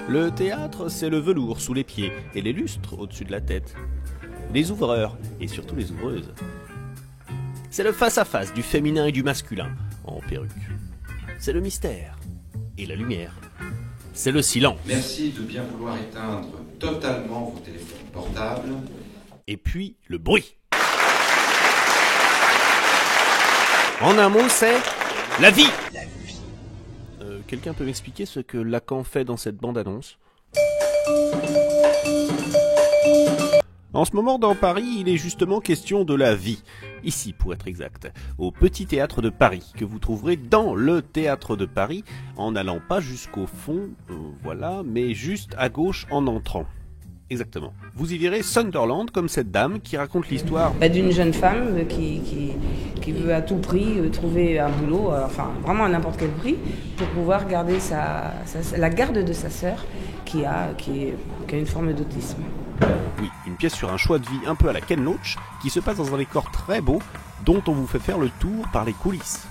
Le théâtre, c'est le velours sous les pieds et les lustres au-dessus de la tête. Les ouvreurs et surtout les ouvreuses. C'est le face-à-face du féminin et du masculin en perruque. C'est le mystère et la lumière. C'est le silence. Merci de bien vouloir éteindre totalement vos téléphones portables. Et puis le bruit. En un mot, c'est la vie. Quelqu'un peut m'expliquer ce que Lacan fait dans cette bande-annonce ? En ce moment, dans Paris, il est justement question de la vie. Ici, pour être exact, au Petit Théâtre de Paris, que vous trouverez dans le Théâtre de Paris, en n'allant pas jusqu'au fond, voilà, mais juste à gauche en entrant. Exactement. Vous y verrez Sunderland comme cette dame qui raconte l'histoire d'une jeune femme qui veut à tout prix trouver un boulot, enfin vraiment à n'importe quel prix, pour pouvoir garder la garde de sa sœur qui a une forme d'autisme. Oui, une pièce sur un choix de vie un peu à la Ken Loach, qui se passe dans un décor très beau, dont on vous fait faire le tour par les coulisses.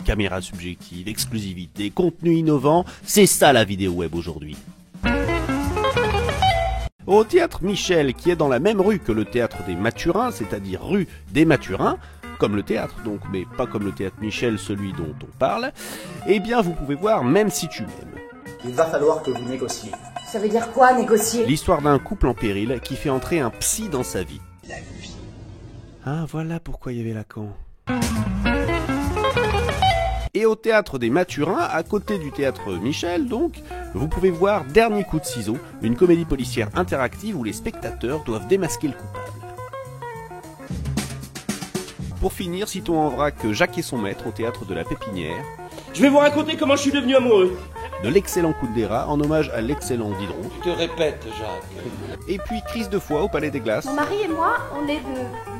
Caméra subjective, exclusivité, contenu innovant, c'est ça la vidéo web aujourd'hui. Au théâtre Michel, qui est dans la même rue que le théâtre des Mathurins, c'est-à-dire rue des Mathurins, comme le théâtre donc, mais pas comme le théâtre Michel, celui dont on parle, eh bien vous pouvez voir Même si tu m'aimes. Il va falloir que vous négociez. Ça veut dire quoi, négocier ? L'histoire d'un couple en péril qui fait entrer un psy dans sa vie. La vie. Ah, voilà pourquoi il y avait Lacan. Et au théâtre des Mathurins, à côté du théâtre Michel donc, vous pouvez voir Dernier coup de ciseau, une comédie policière interactive où les spectateurs doivent démasquer le coupable. Pour finir, citons en vrac Jacques et son maître au théâtre de la Pépinière. Je vais vous raconter comment je suis devenu amoureux. De l'excellent Kundera en hommage à l'excellent Diderot. Tu te répètes, Jacques. Et puis Crise de foi au Palais des Glaces. Mon mari et moi, on est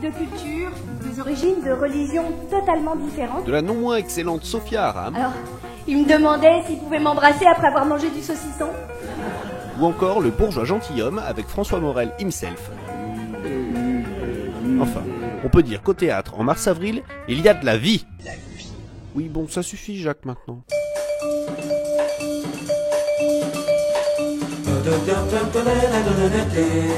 de cultures, des origines, de religions totalement différentes. De la non moins excellente Sophia Aram. Alors, il me demandait s'il pouvait m'embrasser après avoir mangé du saucisson. Ou encore Le bourgeois gentilhomme avec François Morel himself. Enfin, on peut dire qu'au théâtre, en mars-avril, il y a de la vie. La vie. Oui, bon, ça suffit, Jacques, maintenant. Da da da da da da da da da da.